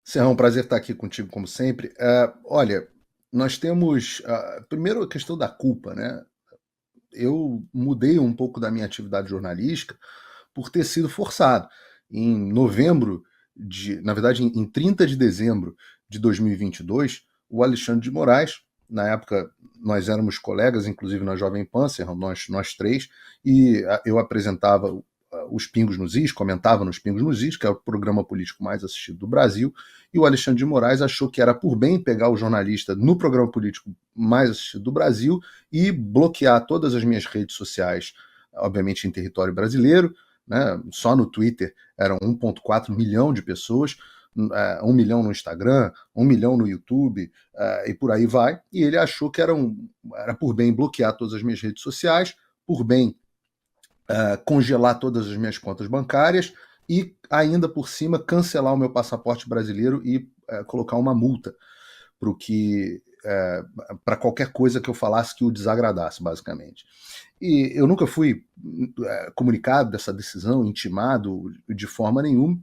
Serrão, um prazer estar aqui contigo, como sempre. Olha, nós temos, primeiro, a questão da culpa, né? Eu mudei um pouco da minha atividade jornalística por ter sido forçado. Em novembro, na verdade, em 30 de dezembro de 2022, o Alexandre de Moraes, na época nós éramos colegas, inclusive na Jovem Pan, Serrão, nós três, e eu apresentava os Pingos nos Is, comentava nos Pingos nos Is, que é o programa político mais assistido do Brasil, e o Alexandre de Moraes achou que era por bem pegar o jornalista no programa político mais assistido do Brasil e bloquear todas as minhas redes sociais, obviamente em território brasileiro, né? Só no Twitter eram 1,4 milhão de pessoas, 1 milhão no Instagram, 1 milhão no YouTube, e por aí vai. E ele achou que era por bem bloquear todas as minhas redes sociais, por bem congelar todas as minhas contas bancárias e ainda por cima cancelar o meu passaporte brasileiro e colocar uma multa para qualquer coisa que eu falasse que o desagradasse, basicamente. E eu nunca fui comunicado dessa decisão, intimado de forma nenhuma,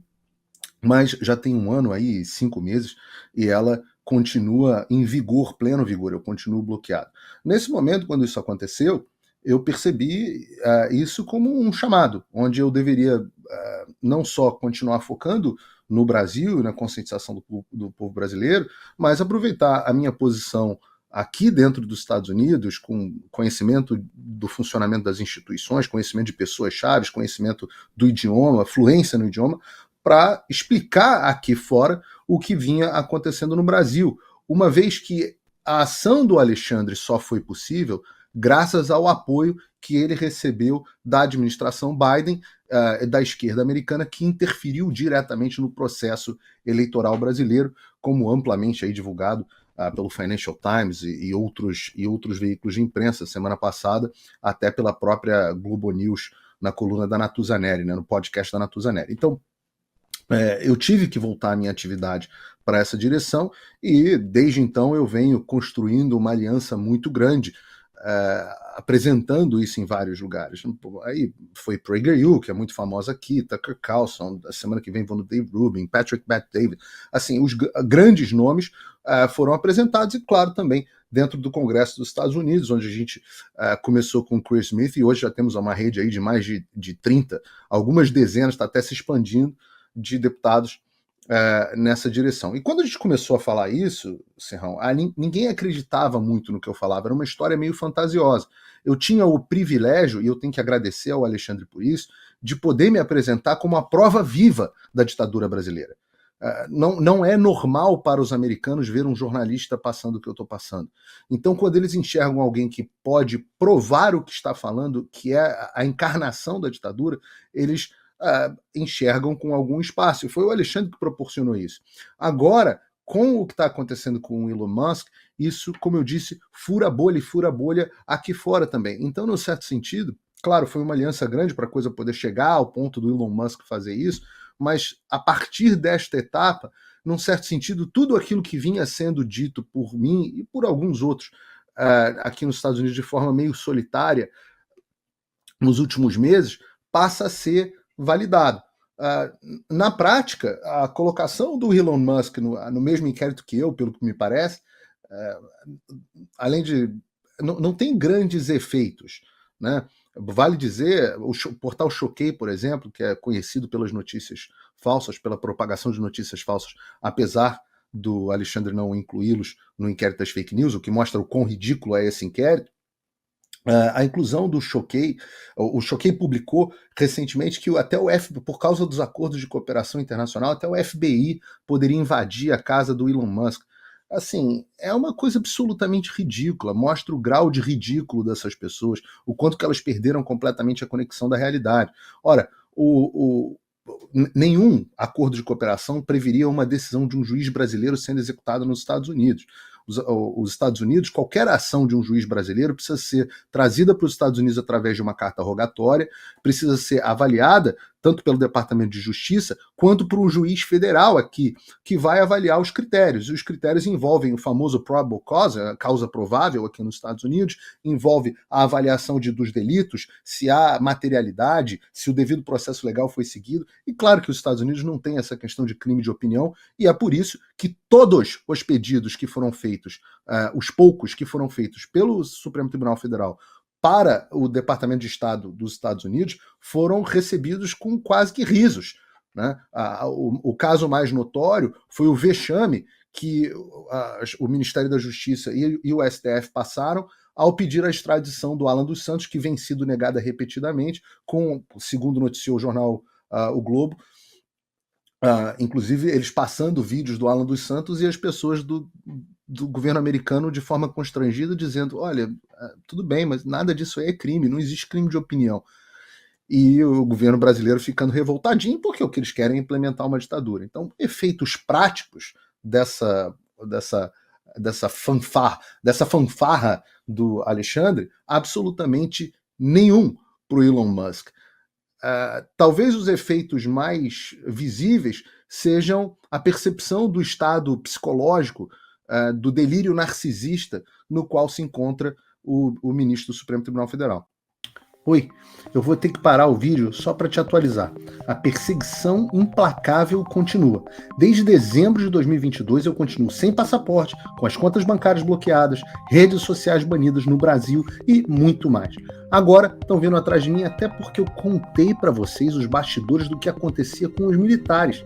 mas já tem um ano aí, 5 meses, e ela continua em vigor, pleno vigor, eu continuo bloqueado. Nesse momento, quando isso aconteceu, eu percebi isso como um chamado, onde eu deveria não só continuar focando no Brasil, na conscientização do povo brasileiro, mas aproveitar a minha posição aqui dentro dos Estados Unidos, com conhecimento do funcionamento das instituições, conhecimento de pessoas-chave, conhecimento do idioma, fluência no idioma, para explicar aqui fora o que vinha acontecendo no Brasil, uma vez que a ação do Alexandre só foi possível graças ao apoio que ele recebeu da administração Biden, da esquerda americana, que interferiu diretamente no processo eleitoral brasileiro, como amplamente aí divulgado pelo Financial Times e outros veículos de imprensa semana passada, até pela própria Globo News, na coluna da Natuza Neri, né, no podcast da Natuza Neri. Então, eu tive que voltar a minha atividade para essa direção e, desde então, eu venho construindo uma aliança muito grande, apresentando isso em vários lugares. Aí foi PragerU, que é muito famosa aqui, Tucker Carlson, a semana que vem vou no Dave Rubin, Patrick Bet-David. Assim, os grandes nomes foram apresentados e, claro, também dentro do Congresso dos Estados Unidos, onde a gente começou com Chris Smith e hoje já temos uma rede aí de mais de 30, algumas dezenas, está até se expandindo, de deputados nessa direção. E quando a gente começou a falar isso, Serrão, ninguém acreditava muito no que eu falava, era uma história meio fantasiosa. Eu tinha o privilégio, e eu tenho que agradecer ao Alexandre por isso, de poder me apresentar como a prova viva da ditadura brasileira. Não é normal para os americanos ver um jornalista passando o que eu estou passando. Então, quando eles enxergam alguém que pode provar o que está falando, que é a encarnação da ditadura, eles enxergam com algum espaço. E foi o Alexandre que proporcionou isso. Agora, com o que está acontecendo com o Elon Musk, isso, como eu disse, fura bolha e fura bolha aqui fora também. Então, no certo sentido, claro, foi uma aliança grande para a coisa poder chegar ao ponto do Elon Musk fazer isso, mas a partir desta etapa, num certo sentido, tudo aquilo que vinha sendo dito por mim e por alguns outros aqui nos Estados Unidos de forma meio solitária nos últimos meses, passa a ser validado. Na prática, a colocação do Elon Musk no mesmo inquérito que eu, pelo que me parece, além de... não tem grandes efeitos, né? Vale dizer, o portal Choquei, por exemplo, que é conhecido pelas notícias falsas, pela propagação de notícias falsas, apesar do Alexandre não incluí-los no inquérito das fake news, o que mostra o quão ridículo é esse inquérito. A inclusão do Choquei, o Choquei publicou recentemente que até o FBI, por causa dos acordos de cooperação internacional, até o FBI poderia invadir a casa do Elon Musk. Assim, é uma coisa absolutamente ridícula, mostra o grau de ridículo dessas pessoas, o quanto que elas perderam completamente a conexão da realidade. Ora, nenhum acordo de cooperação previria uma decisão de um juiz brasileiro sendo executada nos Estados Unidos. Os Estados Unidos, qualquer ação de um juiz brasileiro precisa ser trazida para os Estados Unidos através de uma carta rogatória, precisa ser avaliada tanto pelo Departamento de Justiça, quanto por um juiz federal aqui, que vai avaliar os critérios. E os critérios envolvem o famoso probable cause, a causa provável aqui nos Estados Unidos, envolve a avaliação dos delitos, se há materialidade, se o devido processo legal foi seguido. E claro que os Estados Unidos não tem essa questão de crime de opinião, e é por isso que todos os pedidos que foram feitos, os poucos que foram feitos pelo Supremo Tribunal Federal para o Departamento de Estado dos Estados Unidos foram recebidos com quase que risos, né? O caso mais notório foi o vexame que o Ministério da Justiça e o STF passaram ao pedir a extradição do Alan dos Santos, que vem sido negada repetidamente, segundo noticiou o jornal O Globo, inclusive eles passando vídeos do Alan dos Santos e as pessoas do governo americano de forma constrangida dizendo, olha, tudo bem, mas nada disso aí é crime, não existe crime de opinião. E o governo brasileiro ficando revoltadinho porque o que eles querem é implementar uma ditadura. Então, efeitos práticos dessa fanfarra do Alexandre, absolutamente nenhum para o Elon Musk. Talvez os efeitos mais visíveis sejam a percepção do estado psicológico, do delírio narcisista no qual se encontra o ministro do Supremo Tribunal Federal. Oi, eu vou ter que parar o vídeo só para te atualizar. A perseguição implacável continua. Desde dezembro de 2022 eu continuo sem passaporte, com as contas bancárias bloqueadas, redes sociais banidas no Brasil e muito mais. Agora estão vindo atrás de mim até porque eu contei para vocês os bastidores do que acontecia com os militares.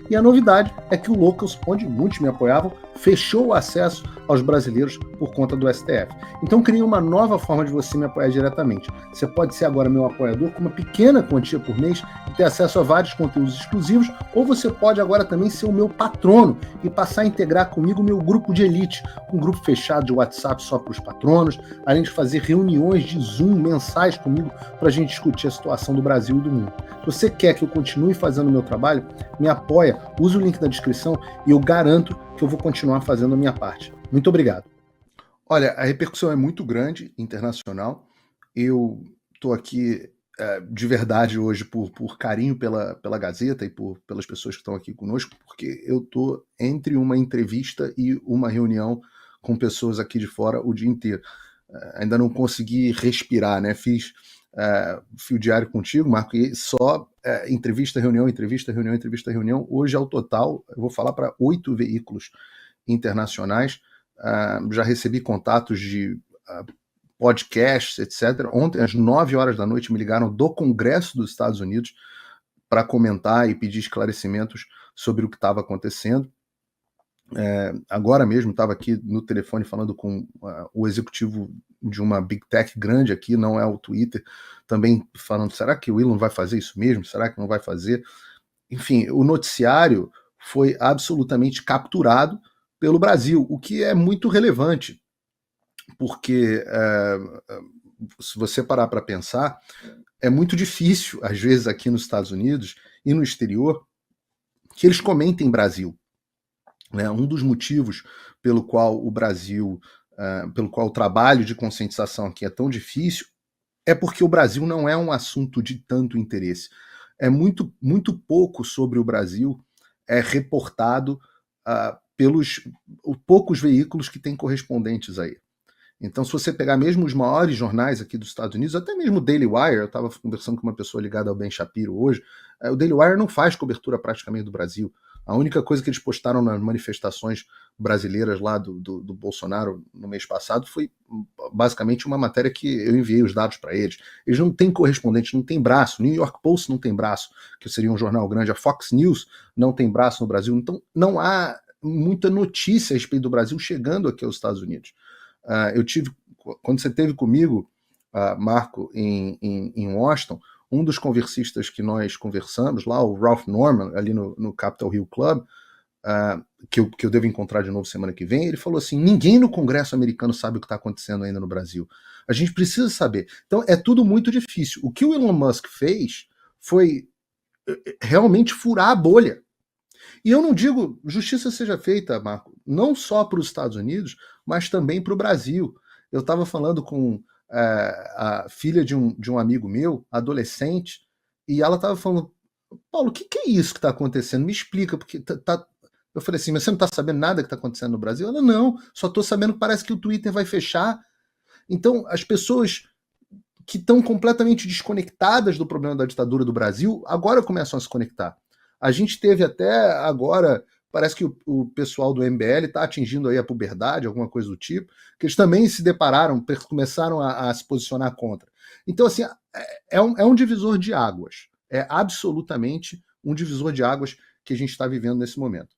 E a novidade é que o Locals, onde muitos me apoiavam, fechou o acesso aos brasileiros por conta do STF. Então criei uma nova forma de você me apoiar diretamente. Você pode ser agora meu apoiador com uma pequena quantia por mês e ter acesso a vários conteúdos exclusivos, ou você pode agora também ser o meu patrono e passar a integrar comigo o meu grupo de elite, um grupo fechado de WhatsApp só para os patronos, além de fazer reuniões de Zoom mensais comigo para a gente discutir a situação do Brasil e do mundo. Se você quer que eu continue fazendo o meu trabalho, me apoia, use o link na descrição e eu garanto que eu vou continuar fazendo a minha parte. Muito obrigado. Olha, a repercussão é muito grande, internacional. Eu estou aqui de verdade hoje por carinho pela Gazeta e pelas pessoas que estão aqui conosco, porque eu estou entre uma entrevista e uma reunião com pessoas aqui de fora o dia inteiro. Ainda não consegui respirar, né? Fiz fio diário contigo, Marco, e só entrevista, reunião, entrevista, reunião, entrevista, reunião. Hoje, ao total, eu vou falar para 8 veículos internacionais. Já recebi contatos de podcasts, etc. Ontem, às 9 horas da noite, me ligaram do Congresso dos Estados Unidos para comentar e pedir esclarecimentos sobre o que estava acontecendo. Agora mesmo estava aqui no telefone falando com o executivo de uma Big Tech grande aqui, não é o Twitter, também falando, será que o Elon vai fazer isso mesmo? Será que não vai fazer? Enfim, o noticiário foi absolutamente capturado pelo Brasil, o que é muito relevante, porque se você parar para pensar, é muito difícil, às vezes aqui nos Estados Unidos e no exterior, que eles comentem Brasil. Um dos motivos pelo qual o Brasil, pelo qual o trabalho de conscientização aqui é tão difícil, é porque o Brasil não é um assunto de tanto interesse. É muito, muito pouco sobre o Brasil reportado pelos poucos veículos que têm correspondentes aí. Então, se você pegar mesmo os maiores jornais aqui dos Estados Unidos, até mesmo o Daily Wire, eu estava conversando com uma pessoa ligada ao Ben Shapiro hoje, o Daily Wire não faz cobertura praticamente do Brasil. A única coisa que eles postaram nas manifestações brasileiras lá do Bolsonaro no mês passado foi basicamente uma matéria que eu enviei os dados para eles. Eles não têm correspondente, não tem braço. New York Post não tem braço, que seria um jornal grande. A Fox News não tem braço no Brasil. Então não há muita notícia a respeito do Brasil chegando aqui aos Estados Unidos. Quando você esteve comigo, Marco, em Washington, um dos conversistas que nós conversamos lá, o Ralph Norman, ali no Capitol Hill Club, que eu devo encontrar de novo semana que vem, ele falou assim, ninguém no Congresso americano sabe o que está acontecendo ainda no Brasil. A gente precisa saber. Então é tudo muito difícil. O que o Elon Musk fez foi realmente furar a bolha. E eu não digo justiça seja feita, Marco, não só para os Estados Unidos, mas também para o Brasil. Eu estava falando com a filha de um amigo meu, adolescente, e ela estava falando, Paulo, o que, que é isso que está acontecendo? Me explica, porque eu falei assim, mas você não está sabendo nada que está acontecendo no Brasil? Ela, não, só estou sabendo que parece que o Twitter vai fechar. Então, as pessoas que estão completamente desconectadas do problema da ditadura do Brasil agora começam a se conectar. A gente teve até agora, parece que o pessoal do MBL está atingindo aí a puberdade, alguma coisa do tipo, que eles também se depararam, começaram a se posicionar contra. Então, assim, é um divisor de águas. É absolutamente um divisor de águas que a gente está vivendo nesse momento.